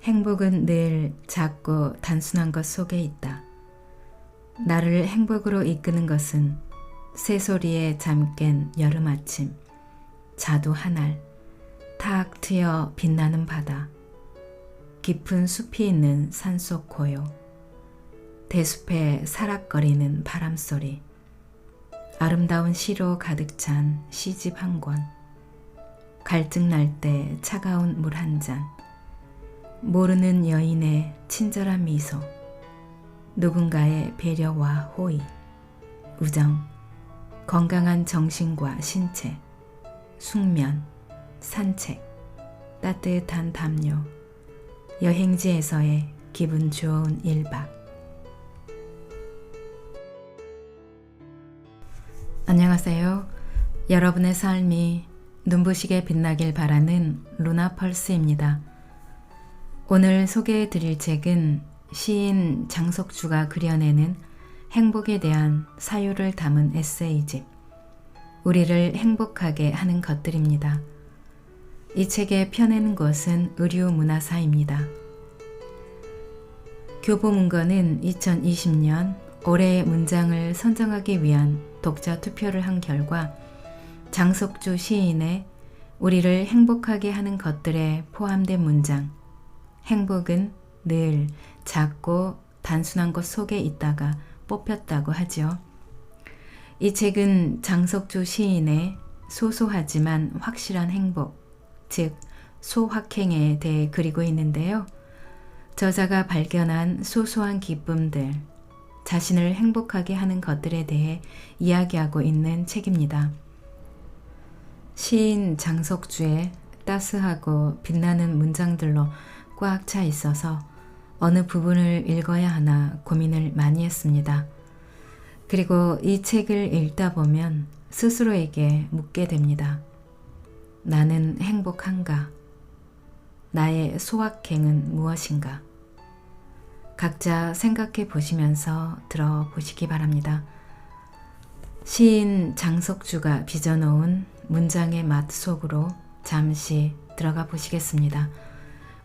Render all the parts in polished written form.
행복은 늘 작고 단순한 것 속에 있다. 나를 행복으로 이끄는 것은 새소리에 잠깬 여름 아침, 자두 한 알, 탁 트여 빛나는 바다, 깊은 숲이 있는 산속 고요, 대숲에 사락거리는 바람소리, 아름다운 시로 가득 찬 시집 한 권, 갈증 날 때 차가운 물 한 잔, 모르는 여인의 친절한 미소, 누군가의 배려와 호의, 우정, 건강한 정신과 신체, 숙면, 산책, 따뜻한 담요, 여행지에서의 기분 좋은 1박. 안녕하세요. 여러분의 삶이 눈부시게 빛나길 바라는 루나펄스입니다. 오늘 소개해 드릴 책은 시인 장석주가 그려내는 행복에 대한 사유를 담은 에세이집, 우리를 행복하게 하는 것들입니다. 이 책의 펴내는 곳은 의류문화사입니다. 교보문고는 2020년 올해의 문장을 선정하기 위한 독자 투표를 한 결과 장석주 시인의 우리를 행복하게 하는 것들에 포함된 문장, 행복은 늘 작고 단순한 것 속에 있다가 뽑혔다고 하죠. 이 책은 장석주 시인의 소소하지만 확실한 행복, 즉 소확행에 대해 그리고 있는데요. 저자가 발견한 소소한 기쁨들, 자신을 행복하게 하는 것들에 대해 이야기하고 있는 책입니다. 시인 장석주의 따스하고 빛나는 문장들로 꽉 차 있어서 어느 부분을 읽어야 하나 고민을 많이 했습니다. 그리고 이 책을 읽다 보면 스스로에게 묻게 됩니다. 나는 행복한가? 나의 소확행은 무엇인가? 각자 생각해 보시면서 들어보시기 바랍니다. 시인 장석주가 빚어놓은 문장의 맛 속으로 잠시 들어가 보시겠습니다.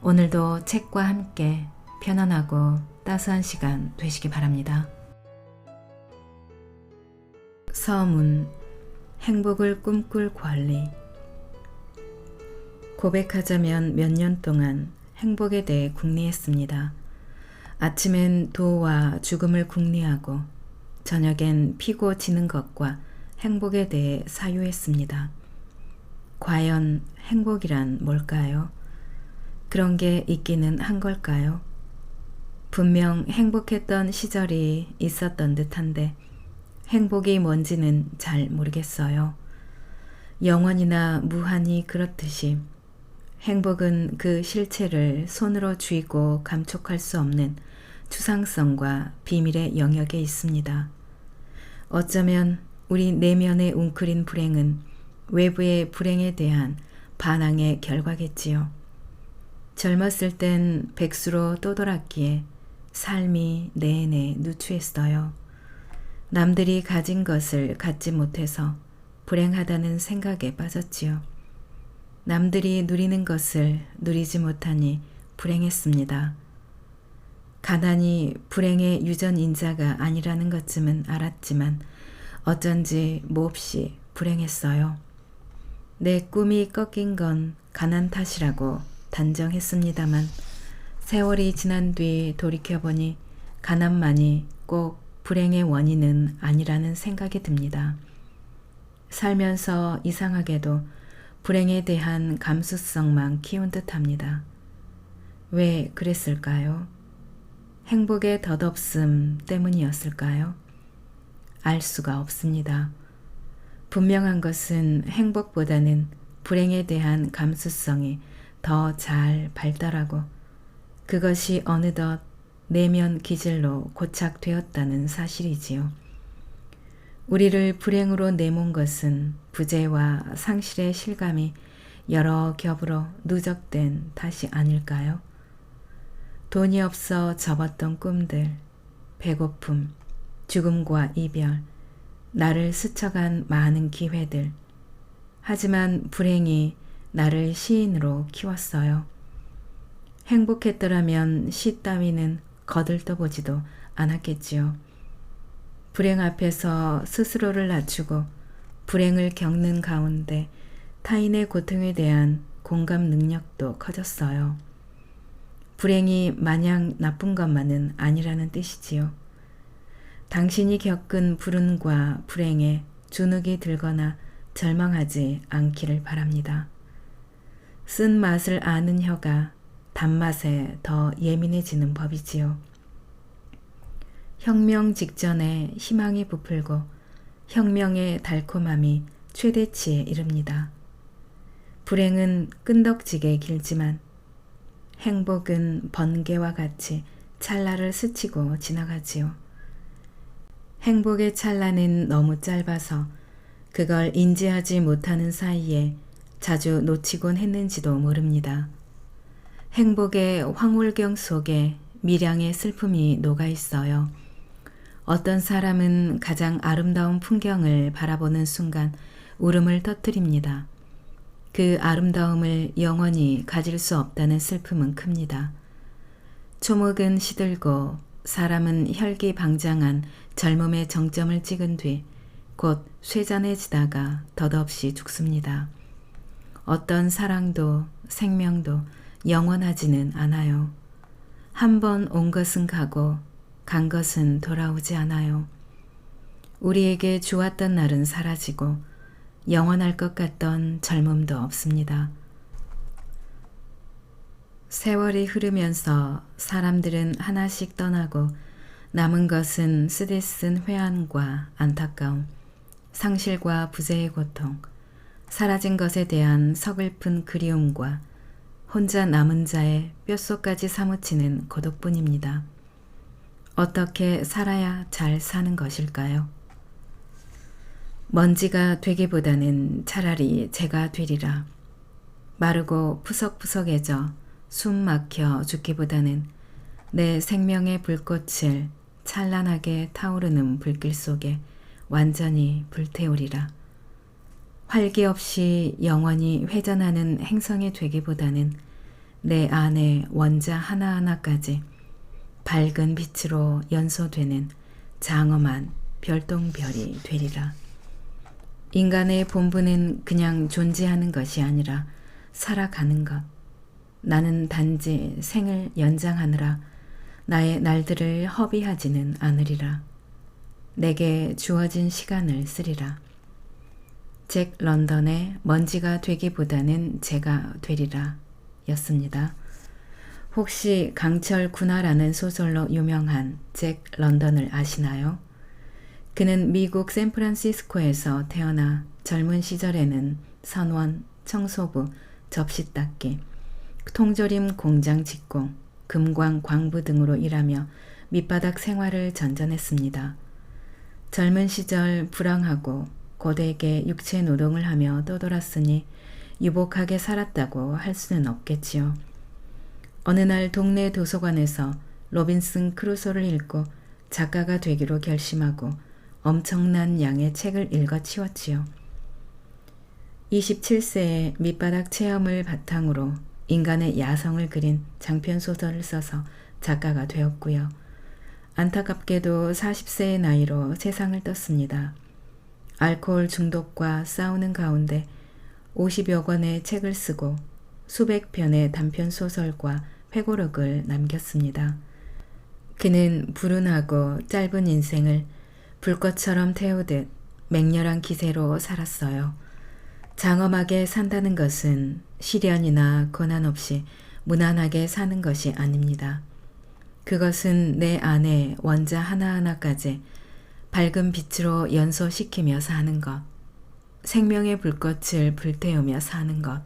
오늘도 책과 함께 편안하고 따스한 시간 되시기 바랍니다. 서문, 행복을 꿈꿀 권리. 고백하자면 몇 년 동안 행복에 대해 궁리했습니다. 아침엔 도와 죽음을 궁리하고 저녁엔 피고 지는 것과 행복에 대해 사유했습니다. 과연 행복이란 뭘까요? 그런 게 있기는 한 걸까요? 분명 행복했던 시절이 있었던 듯한데 행복이 뭔지는 잘 모르겠어요. 영원이나 무한히 그렇듯이 행복은 그 실체를 손으로 쥐고 감촉할 수 없는 추상성과 비밀의 영역에 있습니다. 어쩌면 우리 내면에 웅크린 불행은 외부의 불행에 대한 반항의 결과겠지요. 젊었을 땐 백수로 떠돌았기에 삶이 내내 누추했어요. 남들이 가진 것을 갖지 못해서 불행하다는 생각에 빠졌지요. 남들이 누리는 것을 누리지 못하니 불행했습니다. 가난이 불행의 유전인자가 아니라는 것쯤은 알았지만 어쩐지 몹시 불행했어요. 내 꿈이 꺾인 건 가난 탓이라고 단정했습니다만 세월이 지난 뒤 돌이켜보니 가난만이 꼭 불행의 원인은 아니라는 생각이 듭니다. 살면서 이상하게도 불행에 대한 감수성만 키운 듯합니다. 왜 그랬을까요? 행복의 덧없음 때문이었을까요? 알 수가 없습니다. 분명한 것은 행복보다는 불행에 대한 감수성이 더 잘 발달하고 그것이 어느덧 내면 기질로 고착되었다는 사실이지요. 우리를 불행으로 내몬 것은 부재와 상실의 실감이 여러 겹으로 누적된 탓이 아닐까요? 돈이 없어 접었던 꿈들, 배고픔, 죽음과 이별, 나를 스쳐간 많은 기회들. 하지만 불행이 나를 시인으로 키웠어요. 행복했더라면 시 따위는 거들떠보지도 않았겠지요. 불행 앞에서 스스로를 낮추고 불행을 겪는 가운데 타인의 고통에 대한 공감 능력도 커졌어요. 불행이 마냥 나쁜 것만은 아니라는 뜻이지요. 당신이 겪은 불운과 불행에 주눅이 들거나 절망하지 않기를 바랍니다. 쓴 맛을 아는 혀가 단맛에 더 예민해지는 법이지요. 혁명 직전에 희망이 부풀고 혁명의 달콤함이 최대치에 이릅니다. 불행은 끈덕지게 길지만 행복은 번개와 같이 찰나를 스치고 지나가지요. 행복의 찰나는 너무 짧아서 그걸 인지하지 못하는 사이에 자주 놓치곤 했는지도 모릅니다. 행복의 황홀경 속에 미량의 슬픔이 녹아 있어요. 어떤 사람은 가장 아름다운 풍경을 바라보는 순간 울음을 터뜨립니다. 그 아름다움을 영원히 가질 수 없다는 슬픔은 큽니다. 초목은 시들고 사람은 혈기방장한 젊음의 정점을 찍은 뒤 곧 쇠잔해지다가 덧없이 죽습니다. 어떤 사랑도 생명도 영원하지는 않아요. 한 번 온 것은 가고 간 것은 돌아오지 않아요. 우리에게 좋았던 날은 사라지고 영원할 것 같던 젊음도 없습니다. 세월이 흐르면서 사람들은 하나씩 떠나고 남은 것은 쓰디쓴 회한과 안타까움, 상실과 부재의 고통, 사라진 것에 대한 서글픈 그리움과 혼자 남은 자의 뼛속까지 사무치는 고독뿐입니다. 어떻게 살아야 잘 사는 것일까요? 먼지가 되기보다는 차라리 재가 되리라. 마르고 푸석푸석해져 숨 막혀 죽기보다는 내 생명의 불꽃을 찬란하게 타오르는 불길 속에 완전히 불태우리라. 활기 없이 영원히 회전하는 행성이 되기보다는 내 안의 원자 하나하나까지 밝은 빛으로 연소되는 장엄한 별똥별이 되리라. 인간의 본분은 그냥 존재하는 것이 아니라 살아가는 것. 나는 단지 생을 연장하느라 나의 날들을 허비하지는 않으리라. 내게 주어진 시간을 쓰리라. 잭 런던의 먼지가 되기보다는 재가 되리라 였습니다. 혹시 강철 군화라는 소설로 유명한 잭 런던을 아시나요? 그는 미국 샌프란시스코에서 태어나 젊은 시절에는 선원, 청소부, 접시 닦기, 통조림 공장 직공, 금광 광부 등으로 일하며 밑바닥 생활을 전전했습니다. 젊은 시절 불황하고 고되게 육체 노동을 하며 떠돌았으니 유복하게 살았다고 할 수는 없겠지요. 어느 날 동네 도서관에서 로빈슨 크루소를 읽고 작가가 되기로 결심하고 엄청난 양의 책을 읽어 치웠지요. 27세에 밑바닥 체험을 바탕으로 인간의 야성을 그린 장편소설을 써서 작가가 되었고요. 안타깝게도 40세의 나이로 세상을 떴습니다. 알코올 중독과 싸우는 가운데 50여 권의 책을 쓰고 수백 편의 단편소설과 회고록을 남겼습니다. 그는 불운하고 짧은 인생을 불꽃처럼 태우듯 맹렬한 기세로 살았어요. 장엄하게 산다는 것은 시련이나 고난 없이 무난하게 사는 것이 아닙니다. 그것은 내 안에 원자 하나하나까지 밝은 빛으로 연소시키며 사는 것, 생명의 불꽃을 불태우며 사는 것.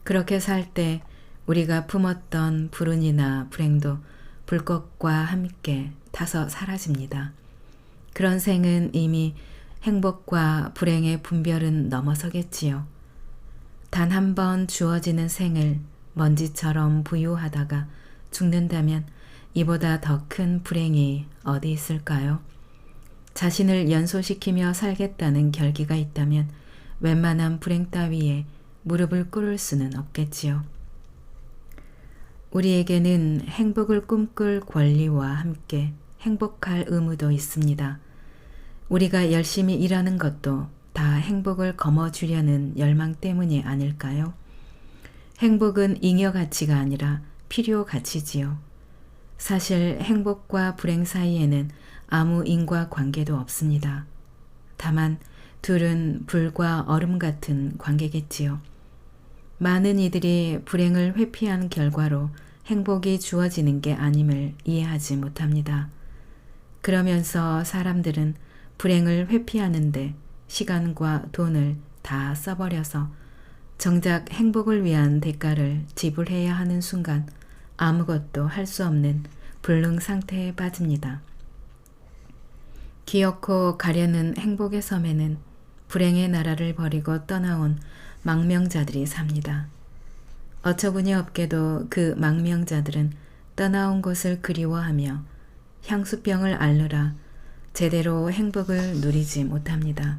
그렇게 살 때 우리가 품었던 불운이나 불행도 불꽃과 함께 타서 사라집니다. 그런 생은 이미 행복과 불행의 분별은 넘어서겠지요. 단 한 번 주어지는 생을 먼지처럼 부유하다가 죽는다면 이보다 더 큰 불행이 어디 있을까요? 자신을 연소시키며 살겠다는 결기가 있다면 웬만한 불행 따위에 무릎을 꿇을 수는 없겠지요. 우리에게는 행복을 꿈꿀 권리와 함께 행복할 의무도 있습니다. 우리가 열심히 일하는 것도 다 행복을 거머쥐려는 열망 때문이 아닐까요? 행복은 잉여 가치가 아니라 필요 가치지요. 사실 행복과 불행 사이에는 아무 인과 관계도 없습니다. 다만 둘은 불과 얼음 같은 관계겠지요. 많은 이들이 불행을 회피한 결과로 행복이 주어지는 게 아님을 이해하지 못합니다. 그러면서 사람들은 불행을 회피하는데 시간과 돈을 다 써버려서 정작 행복을 위한 대가를 지불해야 하는 순간 아무것도 할 수 없는 불능 상태에 빠집니다. 기어코 가려는 행복의 섬에는 불행의 나라를 버리고 떠나온 망명자들이 삽니다. 어처구니 없게도 그 망명자들은 떠나온 곳을 그리워하며 향수병을 앓느라 제대로 행복을 누리지 못합니다.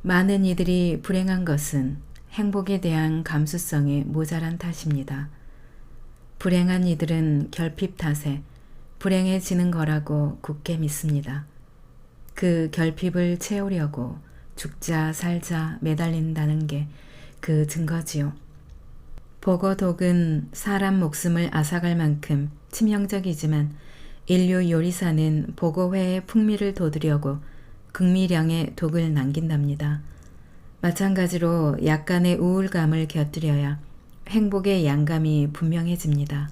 많은 이들이 불행한 것은 행복에 대한 감수성이 모자란 탓입니다. 불행한 이들은 결핍 탓에 불행해지는 거라고 굳게 믿습니다. 그 결핍을 채우려고 죽자 살자 매달린다는 게 그 증거지요. 보고독은 사람 목숨을 앗아갈 만큼 치명적이지만 인류 요리사는 보고회의 풍미를 돋우려고 극미량의 독을 남긴답니다. 마찬가지로 약간의 우울감을 곁들여야 행복의 양감이 분명해집니다.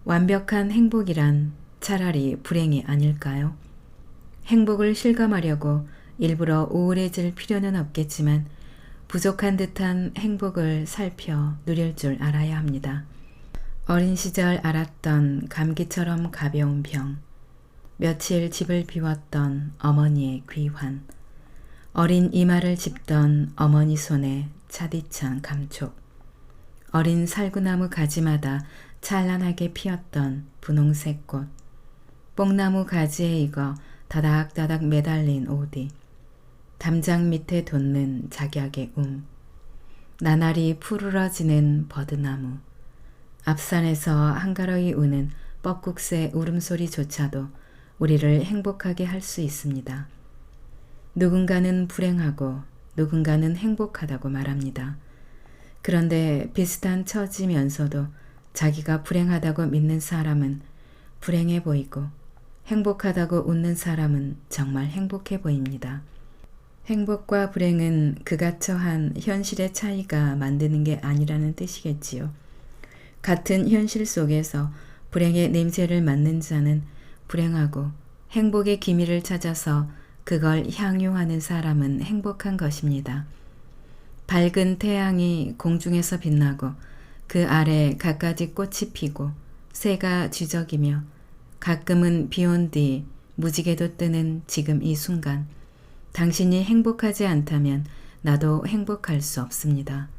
완벽한 행복이란 차라리 불행이 아닐까요? 행복을 실감하려고 일부러 우울해질 필요는 없겠지만 부족한 듯한 행복을 살펴 누릴 줄 알아야 합니다. 어린 시절 앓았던 감기처럼 가벼운 병, 며칠 집을 비웠던 어머니의 귀환, 어린 이마를 짚던 어머니 손에 차디찬 감촉, 어린 살구나무 가지마다 찬란하게 피었던 분홍색 꽃, 뽕나무 가지에 익어 다닥다닥 매달린 오디, 담장 밑에 돋는 작약의 나날이 푸르러지는 버드나무, 앞산에서 한가로이 우는 뻐꾹새 울음소리조차도 우리를 행복하게 할 수 있습니다. 누군가는 불행하고 누군가는 행복하다고 말합니다. 그런데 비슷한 처지면서도 자기가 불행하다고 믿는 사람은 불행해 보이고 행복하다고 웃는 사람은 정말 행복해 보입니다. 행복과 불행은 그가 처한 현실의 차이가 만드는 게 아니라는 뜻이겠지요. 같은 현실 속에서 불행의 냄새를 맡는 자는 불행하고 행복의 기미를 찾아서 그걸 향유하는 사람은 행복한 것입니다. 밝은 태양이 공중에서 빛나고 그 아래 갖가지 꽃이 피고 새가 쥐적이며 가끔은 비온 뒤 무지개도 뜨는 지금 이 순간, 당신이 행복하지 않다면 나도 행복할 수 없습니다.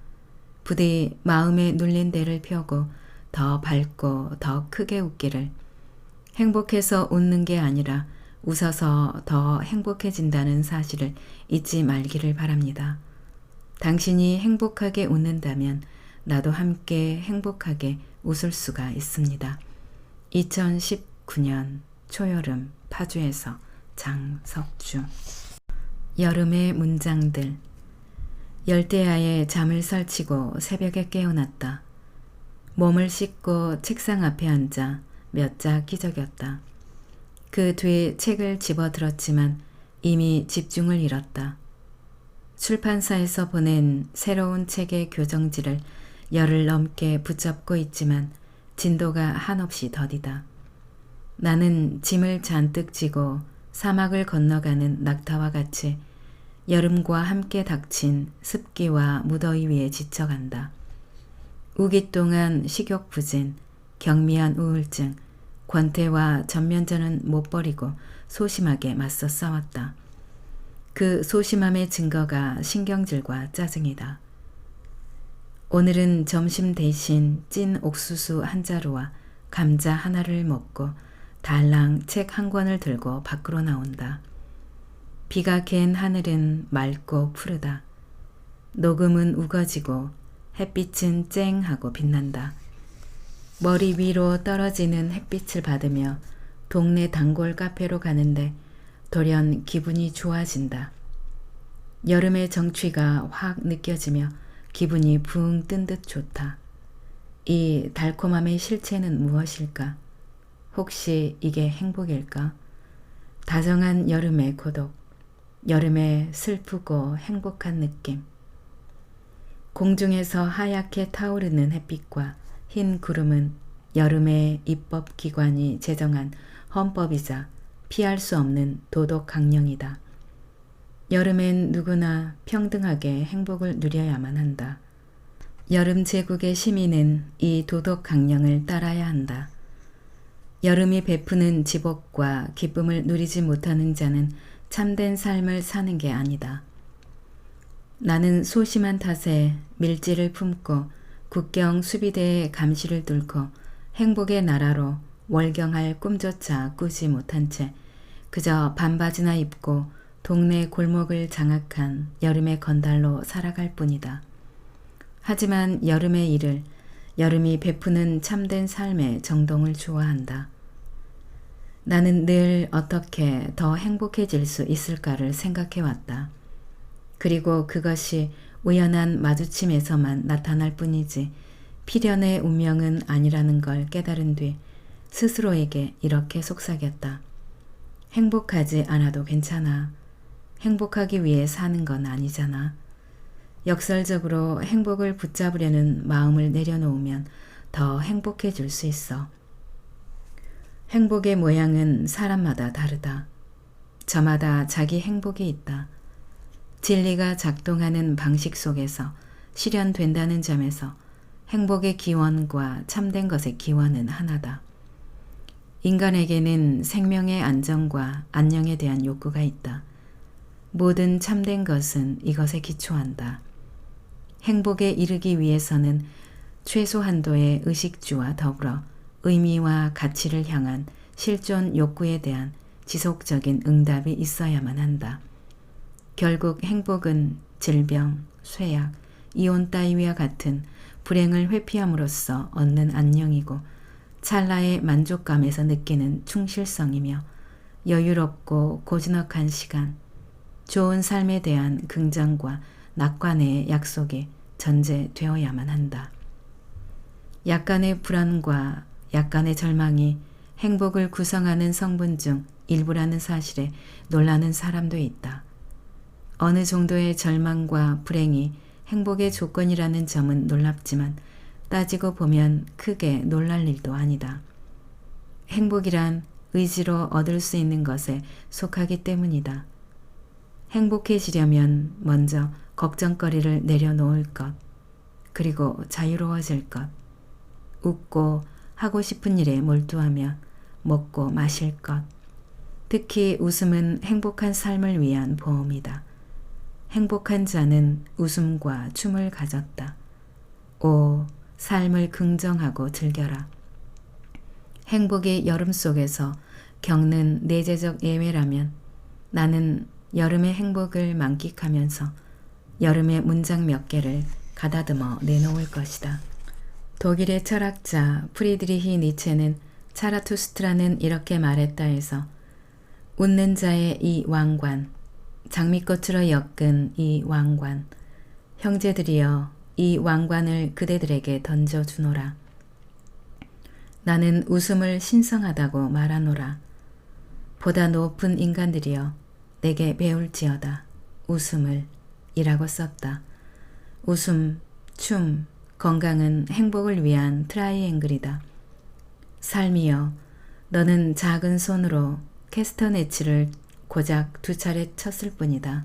부디 마음에 눌린 데를 펴고 더 밝고 더 크게 웃기를. 행복해서 웃는 게 아니라 웃어서 더 행복해진다는 사실을 잊지 말기를 바랍니다. 당신이 행복하게 웃는다면 나도 함께 행복하게 웃을 수가 있습니다. 2019년 초여름 파주에서 장석주. 여름의 문장들. 열대야에 잠을 설치고 새벽에 깨어났다. 몸을 씻고 책상 앞에 앉아 몇 자 끼적였다. 그 뒤 책을 집어들었지만 이미 집중을 잃었다. 출판사에서 보낸 새로운 책의 교정지를 열흘 넘게 붙잡고 있지만 진도가 한없이 더디다. 나는 짐을 잔뜩 지고 사막을 건너가는 낙타와 같이 여름과 함께 닥친 습기와 무더위 위에 지쳐간다. 우기 동안 식욕부진, 경미한 우울증, 권태와 전면전은 못 버리고 소심하게 맞서 싸웠다. 그 소심함의 증거가 신경질과 짜증이다. 오늘은 점심 대신 찐 옥수수 한 자루와 감자 하나를 먹고 달랑 책 한 권을 들고 밖으로 나온다. 비가 갠 하늘은 맑고 푸르다. 녹음은 우거지고 햇빛은 쨍하고 빛난다. 머리 위로 떨어지는 햇빛을 받으며 동네 단골 카페로 가는데 돌연 기분이 좋아진다. 여름의 정취가 확 느껴지며 기분이 붕 뜬 듯 좋다. 이 달콤함의 실체는 무엇일까? 혹시 이게 행복일까? 다정한 여름의 고독, 여름의 슬프고 행복한 느낌. 공중에서 하얗게 타오르는 햇빛과 흰 구름은 여름의 입법기관이 제정한 헌법이자 피할 수 없는 도덕 강령이다. 여름엔 누구나 평등하게 행복을 누려야만 한다. 여름 제국의 시민은 이 도덕 강령을 따라야 한다. 여름이 베푸는 지복과 기쁨을 누리지 못하는 자는 참된 삶을 사는 게 아니다. 나는 소심한 탓에 밀지를 품고 국경 수비대의 감시를 뚫고 행복의 나라로 월경할 꿈조차 꾸지 못한 채 그저 반바지나 입고 동네 골목을 장악한 여름의 건달로 살아갈 뿐이다. 하지만 여름의 일을, 여름이 베푸는 참된 삶의 정동을 좋아한다. 나는 늘 어떻게 더 행복해질 수 있을까를 생각해왔다. 그리고 그것이 우연한 마주침에서만 나타날 뿐이지 필연의 운명은 아니라는 걸 깨달은 뒤 스스로에게 이렇게 속삭였다. 행복하지 않아도 괜찮아. 행복하기 위해 사는 건 아니잖아. 역설적으로 행복을 붙잡으려는 마음을 내려놓으면 더 행복해질 수 있어. 행복의 모양은 사람마다 다르다. 저마다 자기 행복이 있다. 진리가 작동하는 방식 속에서 실현된다는 점에서 행복의 기원과 참된 것의 기원은 하나다. 인간에게는 생명의 안정과 안녕에 대한 욕구가 있다. 모든 참된 것은 이것에 기초한다. 행복에 이르기 위해서는 최소 한도의 의식주와 더불어 의미와 가치를 향한 실존 욕구에 대한 지속적인 응답이 있어야만 한다. 결국 행복은 질병, 쇠약, 이혼 따위와 같은 불행을 회피함으로써 얻는 안녕이고 찰나의 만족감에서 느끼는 충실성이며 여유롭고 고즈넉한 시간, 좋은 삶에 대한 긍정과 낙관의 약속이 전제되어야만 한다. 약간의 불안과 약간의 절망이 행복을 구성하는 성분 중 일부라는 사실에 놀라는 사람도 있다. 어느 정도의 절망과 불행이 행복의 조건이라는 점은 놀랍지만 따지고 보면 크게 놀랄 일도 아니다. 행복이란 의지로 얻을 수 있는 것에 속하기 때문이다. 행복해지려면 먼저 걱정거리를 내려놓을 것, 그리고 자유로워질 것, 웃고 하고 싶은 일에 몰두하며 먹고 마실 것, 특히 웃음은 행복한 삶을 위한 보험이다. 행복한 자는 웃음과 춤을 가졌다. 오, 삶을 긍정하고 즐겨라. 행복의 여름 속에서 겪는 내재적 예외라면 나는 여름의 행복을 만끽하면서 여름의 문장 몇 개를 가다듬어 내놓을 것이다. 독일의 철학자 프리드리히 니체는 차라투스트라는 이렇게 말했다 해서 웃는 자의 이 왕관, 장미꽃으로 엮은 이 왕관, 형제들이여 이 왕관을 그대들에게 던져주노라. 나는 웃음을 신성하다고 말하노라. 보다 높은 인간들이여 내게 배울지어다. 웃음을 이라고 썼다. 웃음, 춤, 건강은 행복을 위한 트라이앵글이다. 삶이여 너는 작은 손으로 캐스터네치를 고작 2차례 쳤을 뿐이다.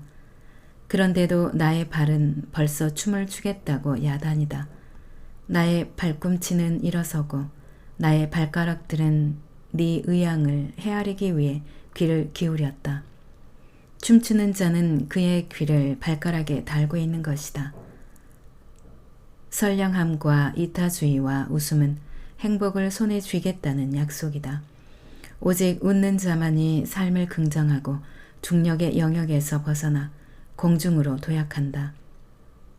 그런데도 나의 발은 벌써 춤을 추겠다고 야단이다. 나의 발꿈치는 일어서고 나의 발가락들은 네 의향을 헤아리기 위해 귀를 기울였다. 춤추는 자는 그의 귀를 발가락에 달고 있는 것이다. 선량함과 이타주의와 웃음은 행복을 손에 쥐겠다는 약속이다. 오직 웃는 자만이 삶을 긍정하고 중력의 영역에서 벗어나 공중으로 도약한다.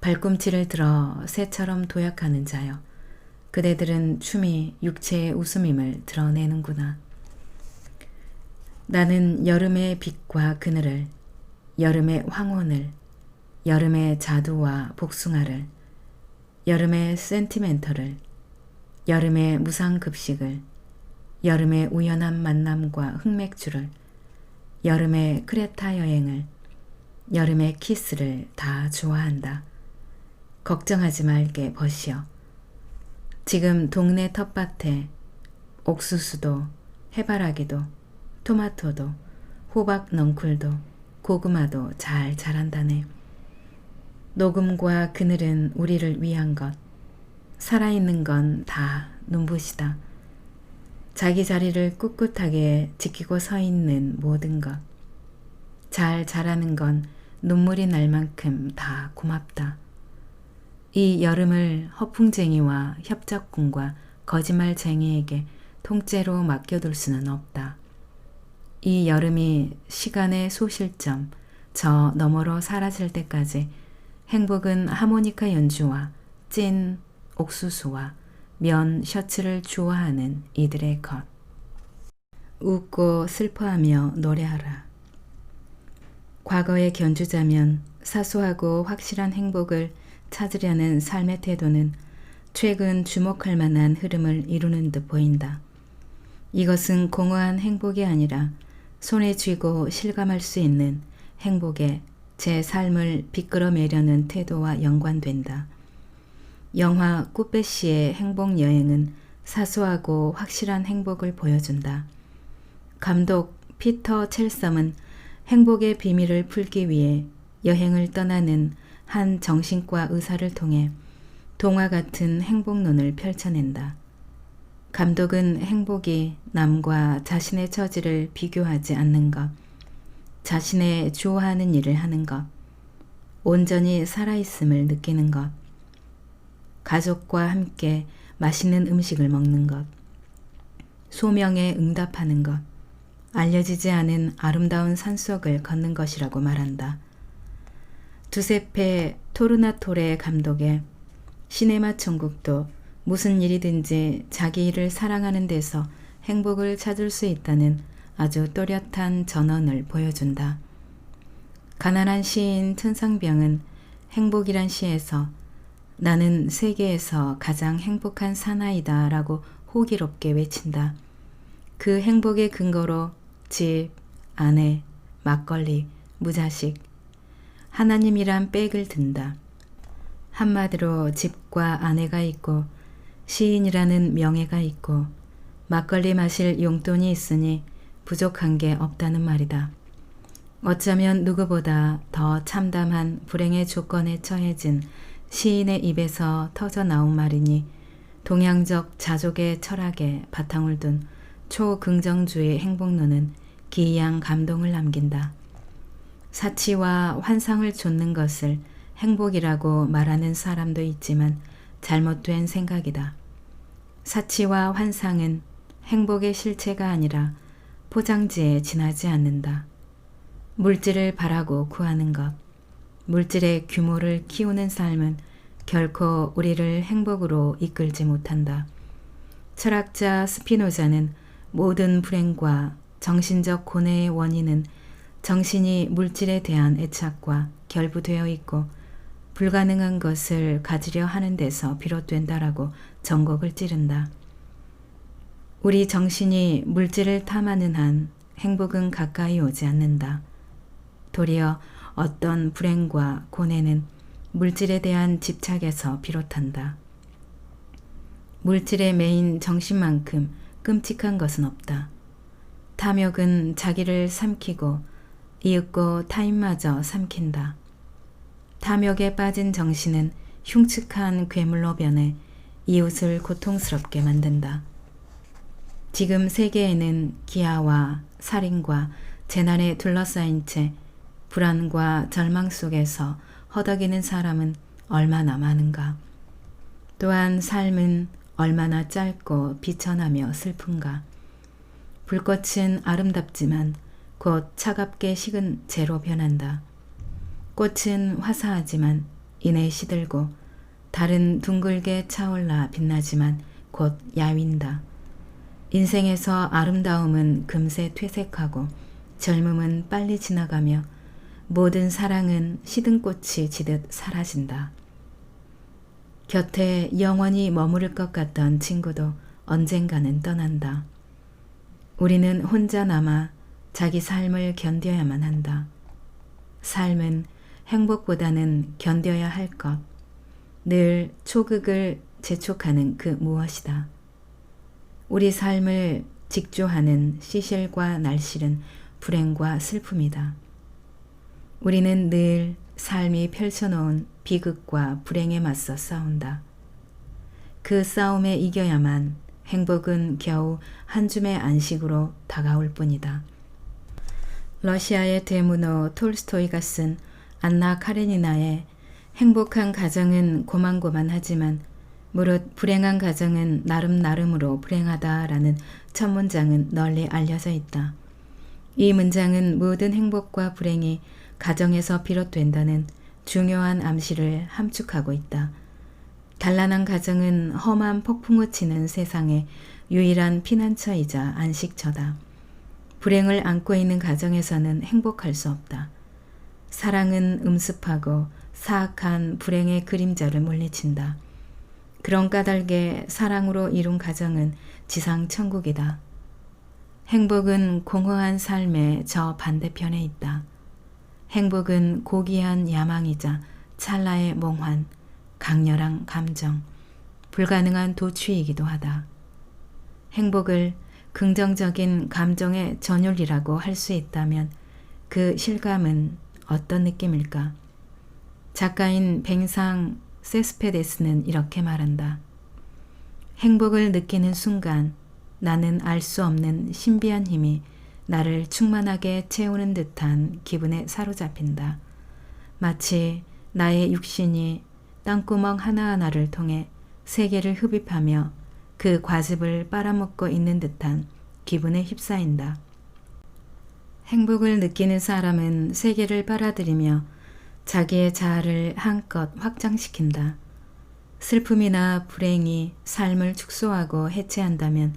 발꿈치를 들어 새처럼 도약하는 자여, 그대들은 춤이 육체의 웃음임을 드러내는구나. 나는 여름의 빛과 그늘을, 여름의 황혼을, 여름의 자두와 복숭아를, 여름의 센티멘터를, 여름의 무상급식을, 여름의 우연한 만남과 흑맥주를, 여름의 크레타 여행을, 여름의 키스를 다 좋아한다. 걱정하지 말게 벗이여. 지금 동네 텃밭에 옥수수도, 해바라기도, 토마토도, 호박 넝쿨도, 고구마도 잘 자란다네. 녹음과 그늘은 우리를 위한 것, 살아있는 건 다 눈부시다. 자기 자리를 꿋꿋하게 지키고 서 있는 모든 것, 잘 자라는 건 눈물이 날 만큼 다 고맙다. 이 여름을 허풍쟁이와 협작꾼과 거짓말쟁이에게 통째로 맡겨둘 수는 없다. 이 여름이 시간의 소실점, 저 너머로 사라질 때까지 행복은 하모니카 연주와 찐 옥수수와 면 셔츠를 좋아하는 이들의 것. 웃고 슬퍼하며 노래하라. 과거에 견주자면 사소하고 확실한 행복을 찾으려는 삶의 태도는 최근 주목할 만한 흐름을 이루는 듯 보인다. 이것은 공허한 행복이 아니라 손에 쥐고 실감할 수 있는 행복에 제 삶을 비끌어매려는 태도와 연관된다. 영화 꾸빼시의 행복 여행은 사소하고 확실한 행복을 보여준다. 감독 피터 첼섬은 행복의 비밀을 풀기 위해 여행을 떠나는 한 정신과 의사를 통해 동화 같은 행복론을 펼쳐낸다. 감독은 행복이 남과 자신의 처지를 비교하지 않는 것, 자신의 좋아하는 일을 하는 것, 온전히 살아있음을 느끼는 것, 가족과 함께 맛있는 음식을 먹는 것, 소명에 응답하는 것, 알려지지 않은 아름다운 산속을 걷는 것이라고 말한다. 두세페 토르나토레 감독의 시네마 천국도 무슨 일이든지 자기 일을 사랑하는 데서 행복을 찾을 수 있다는 아주 또렷한 전언을 보여준다. 가난한 시인 천상병은 행복이란 시에서 나는 세계에서 가장 행복한 사나이다 라고 호기롭게 외친다. 그 행복의 근거로 집, 아내, 막걸리, 무자식, 하나님이란 백을 든다. 한마디로 집과 아내가 있고 시인이라는 명예가 있고 막걸리 마실 용돈이 있으니 부족한 게 없다는 말이다. 어쩌면 누구보다 더 참담한 불행의 조건에 처해진 시인의 입에서 터져 나온 말이니 동양적 자족의 철학에 바탕을 둔 초긍정주의 행복론은 기이한 감동을 남긴다. 사치와 환상을 좇는 것을 행복이라고 말하는 사람도 있지만 잘못된 생각이다. 사치와 환상은 행복의 실체가 아니라 포장지에 지나지 않는다. 물질을 바라고 구하는 것, 물질의 규모를 키우는 삶은 결코 우리를 행복으로 이끌지 못한다. 철학자 스피노자는 모든 불행과 정신적 고뇌의 원인은 정신이 물질에 대한 애착과 결부되어 있고 불가능한 것을 가지려 하는 데서 비롯된다라고 전곡을 찌른다. 우리 정신이 물질을 탐하는 한 행복은 가까이 오지 않는다. 도리어 어떤 불행과 고뇌는 물질에 대한 집착에서 비롯한다. 물질에 매인 정신만큼 끔찍한 것은 없다. 탐욕은 자기를 삼키고 이윽고 타인마저 삼킨다. 탐욕에 빠진 정신은 흉측한 괴물로 변해 이웃을 고통스럽게 만든다. 지금 세계에는 기아와 살인과 재난에 둘러싸인 채 불안과 절망 속에서 허덕이는 사람은 얼마나 많은가. 또한 삶은 얼마나 짧고 비천하며 슬픈가. 불꽃은 아름답지만 곧 차갑게 식은 재로 변한다. 꽃은 화사하지만 이내 시들고 달은 둥글게 차올라 빛나지만 곧 야윈다. 인생에서 아름다움은 금세 퇴색하고 젊음은 빨리 지나가며 모든 사랑은 시든꽃이 지듯 사라진다. 곁에 영원히 머무를 것 같던 친구도 언젠가는 떠난다. 우리는 혼자 남아 자기 삶을 견뎌야만 한다. 삶은 행복보다는 견뎌야 할 것, 늘 초극을 재촉하는 그 무엇이다. 우리 삶을 직조하는 시실과 날실은 불행과 슬픔이다. 우리는 늘 삶이 펼쳐놓은 비극과 불행에 맞서 싸운다. 그 싸움에 이겨야만 행복은 겨우 한 줌의 안식으로 다가올 뿐이다. 러시아의 대문호 톨스토이가 쓴 안나 카레니나의 행복한 가정은 고만고만하지만 무릇 불행한 가정은 나름으로 불행하다라는 첫 문장은 널리 알려져 있다. 이 문장은 모든 행복과 불행이 가정에서 비롯된다는 중요한 암시를 함축하고 있다. 단란한 가정은 험한 폭풍우 치는 세상의 유일한 피난처이자 안식처다. 불행을 안고 있는 가정에서는 행복할 수 없다. 사랑은 음습하고 사악한 불행의 그림자를 물리친다. 그런 까닭에 사랑으로 이룬 가정은 지상 천국이다. 행복은 공허한 삶의 저 반대편에 있다. 행복은 고귀한 야망이자 찰나의 몽환, 강렬한 감정, 불가능한 도취이기도 하다. 행복을 긍정적인 감정의 전율이라고 할 수 있다면 그 실감은 어떤 느낌일까? 작가인 뱅상 세스페데스는 이렇게 말한다. 행복을 느끼는 순간 나는 알 수 없는 신비한 힘이 나를 충만하게 채우는 듯한 기분에 사로잡힌다. 마치 나의 육신이 땅구멍 하나하나를 통해 세계를 흡입하며 그 과즙을 빨아먹고 있는 듯한 기분에 휩싸인다. 행복을 느끼는 사람은 세계를 빨아들이며 자기의 자아를 한껏 확장시킨다. 슬픔이나 불행이 삶을 축소하고 해체한다면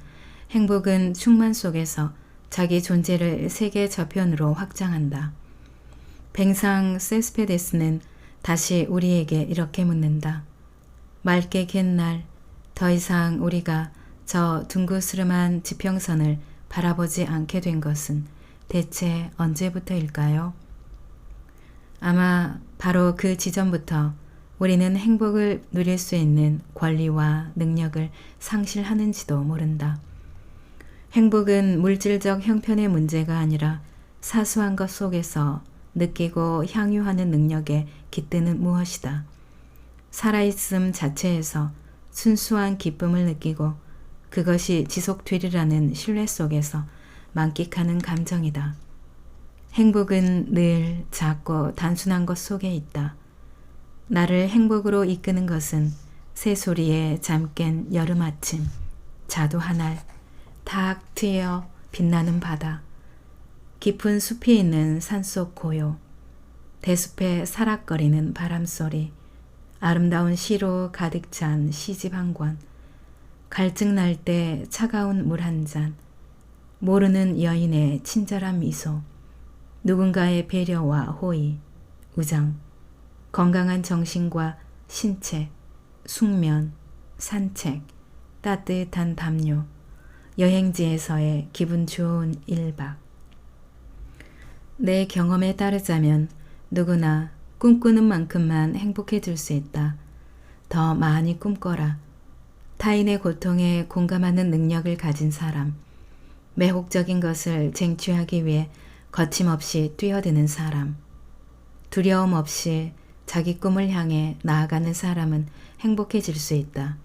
행복은 충만 속에서 자기 존재를 세계 저편으로 확장한다. 뱅상 세스페데스는 다시 우리에게 이렇게 묻는다. 맑게 갠 날 더 이상 우리가 저 둥그스름한 지평선을 바라보지 않게 된 것은 대체 언제부터일까요? 아마 바로 그 지점부터 우리는 행복을 누릴 수 있는 권리와 능력을 상실하는지도 모른다. 행복은 물질적 형편의 문제가 아니라 사소한 것 속에서 느끼고 향유하는 능력에 깃드는 무엇이다. 살아있음 자체에서 순수한 기쁨을 느끼고 그것이 지속되리라는 신뢰 속에서 만끽하는 감정이다. 행복은 늘 작고 단순한 것 속에 있다. 나를 행복으로 이끄는 것은 새소리에 잠깬 여름 아침, 자두 한 알, 탁 트여 빛나는 바다, 깊은 숲이 있는 산속 고요, 대숲에 사락거리는 바람소리, 아름다운 시로 가득 찬 시집 한 권, 갈증 날 때 차가운 물 한 잔, 모르는 여인의 친절한 미소, 누군가의 배려와 호의, 우정, 건강한 정신과 신체, 숙면, 산책, 따뜻한 담요, 여행지에서의 기분 좋은 1박. 내 경험에 따르자면 누구나 꿈꾸는 만큼만 행복해질 수 있다. 더 많이 꿈꿔라. 타인의 고통에 공감하는 능력을 가진 사람, 매혹적인 것을 쟁취하기 위해 거침없이 뛰어드는 사람, 두려움 없이 자기 꿈을 향해 나아가는 사람은 행복해질 수 있다.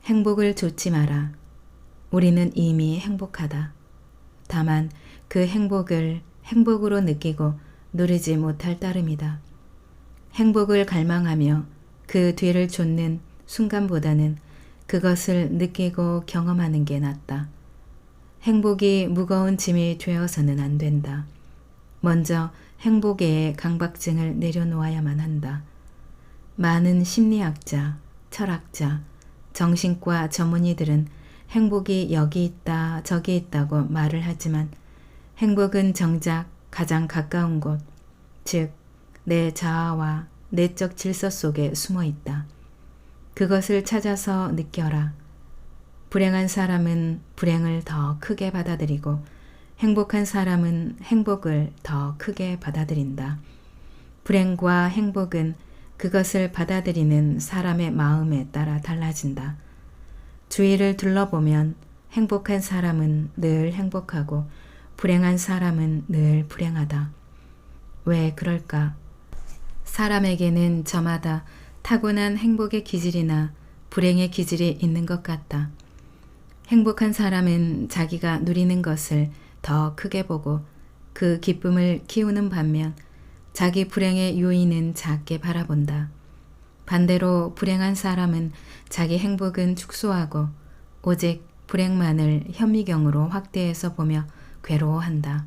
행복을 좇지 마라. 우리는 이미 행복하다. 다만 그 행복을 행복으로 느끼고 누리지 못할 따름이다. 행복을 갈망하며 그 뒤를 좇는 순간보다는 그것을 느끼고 경험하는 게 낫다. 행복이 무거운 짐이 되어서는 안 된다. 먼저 행복의 강박증을 내려놓아야만 한다. 많은 심리학자, 철학자, 정신과 전문의들은 행복이 여기 있다 저기 있다고 말을 하지만 행복은 정작 가장 가까운 곳, 즉 내 자아와 내적 질서 속에 숨어 있다. 그것을 찾아서 느껴라. 불행한 사람은 불행을 더 크게 받아들이고 행복한 사람은 행복을 더 크게 받아들인다. 불행과 행복은 그것을 받아들이는 사람의 마음에 따라 달라진다. 주위를 둘러보면 행복한 사람은 늘 행복하고 불행한 사람은 늘 불행하다. 왜 그럴까? 사람에게는 저마다 타고난 행복의 기질이나 불행의 기질이 있는 것 같다. 행복한 사람은 자기가 누리는 것을 더 크게 보고 그 기쁨을 키우는 반면 자기 불행의 요인은 작게 바라본다. 반대로 불행한 사람은 자기 행복은 축소하고 오직 불행만을 현미경으로 확대해서 보며 괴로워한다.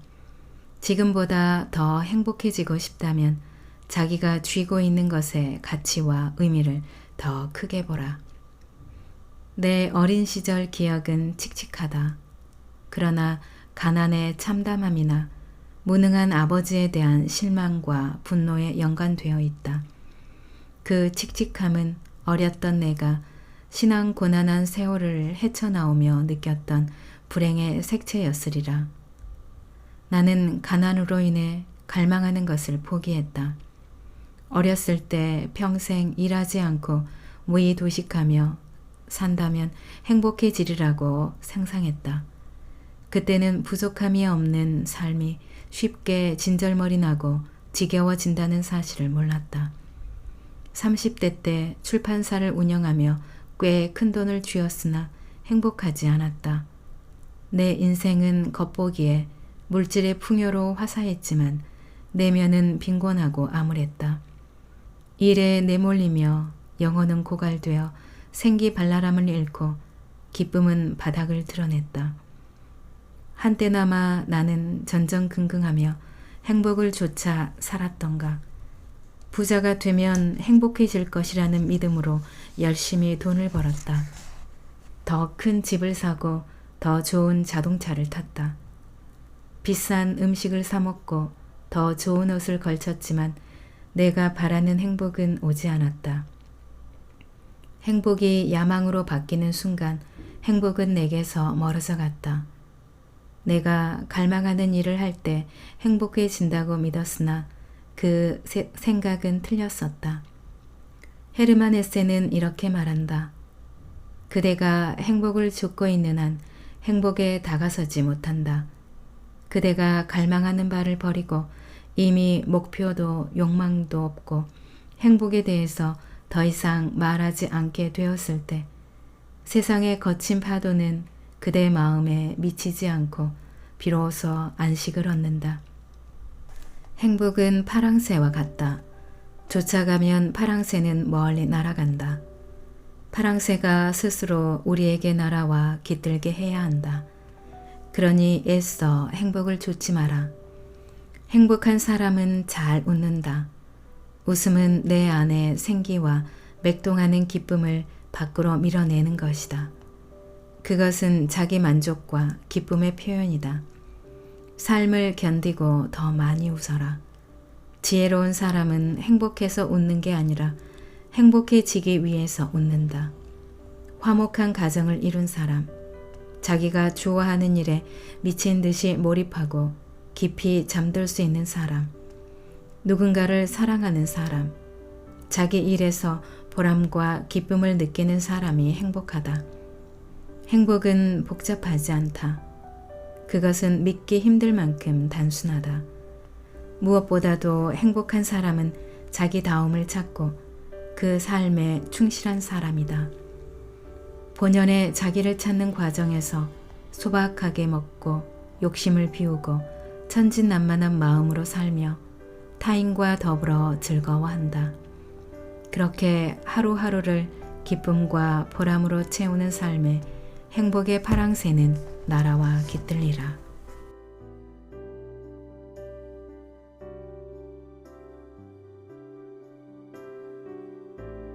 지금보다 더 행복해지고 싶다면 자기가 쥐고 있는 것의 가치와 의미를 더 크게 보라. 내 어린 시절 기억은 칙칙하다. 그러나 가난의 참담함이나 무능한 아버지에 대한 실망과 분노에 연관되어 있다. 그 칙칙함은 어렸던 내가 신앙 고난한 세월을 헤쳐나오며 느꼈던 불행의 색채였으리라. 나는 가난으로 인해 갈망하는 것을 포기했다. 어렸을 때 평생 일하지 않고 무의도식하며 산다면 행복해지리라고 상상했다. 그때는 부족함이 없는 삶이 쉽게 진절머리 나고 지겨워진다는 사실을 몰랐다. 30대 때 출판사를 운영하며 꽤 큰 돈을 쥐었으나 행복하지 않았다. 내 인생은 겉보기에 물질의 풍요로 화사했지만 내면은 빈곤하고 암울했다. 일에 내몰리며 영혼은 고갈되어 생기발랄함을 잃고 기쁨은 바닥을 드러냈다. 한때나마 나는 전전긍긍하며 행복을 쫓아 살았던가. 부자가 되면 행복해질 것이라는 믿음으로 열심히 돈을 벌었다. 더 큰 집을 사고 더 좋은 자동차를 탔다. 비싼 음식을 사 먹고 더 좋은 옷을 걸쳤지만 내가 바라는 행복은 오지 않았다. 행복이 야망으로 바뀌는 순간 행복은 내게서 멀어져 갔다. 내가 갈망하는 일을 할 때 행복해진다고 믿었으나 그 생각은 틀렸었다. 헤르만 헤세는 이렇게 말한다. 그대가 행복을 쫓고 있는 한 행복에 다가서지 못한다. 그대가 갈망하는 바를 버리고 이미 목표도 욕망도 없고 행복에 대해서 더 이상 말하지 않게 되었을 때 세상의 거친 파도는 그대의 마음에 미치지 않고 비로소 안식을 얻는다. 행복은 파랑새와 같다. 쫓아가면 파랑새는 멀리 날아간다. 파랑새가 스스로 우리에게 날아와 깃들게 해야 한다. 그러니 애써 행복을 쫓지 마라. 행복한 사람은 잘 웃는다. 웃음은 내 안의 생기와 맥동하는 기쁨을 밖으로 밀어내는 것이다. 그것은 자기 만족과 기쁨의 표현이다. 삶을 견디고 더 많이 웃어라. 지혜로운 사람은 행복해서 웃는 게 아니라 행복해지기 위해서 웃는다. 화목한 가정을 이룬 사람, 자기가 좋아하는 일에 미친 듯이 몰입하고 깊이 잠들 수 있는 사람, 누군가를 사랑하는 사람, 자기 일에서 보람과 기쁨을 느끼는 사람이 행복하다. 행복은 복잡하지 않다. 그것은 믿기 힘들 만큼 단순하다. 무엇보다도 행복한 사람은 자기다움을 찾고 그 삶에 충실한 사람이다. 본연의 자기를 찾는 과정에서 소박하게 먹고 욕심을 비우고 천진난만한 마음으로 살며 타인과 더불어 즐거워한다. 그렇게 하루하루를 기쁨과 보람으로 채우는 삶에 행복의 파랑새는 날아와 깃들리라.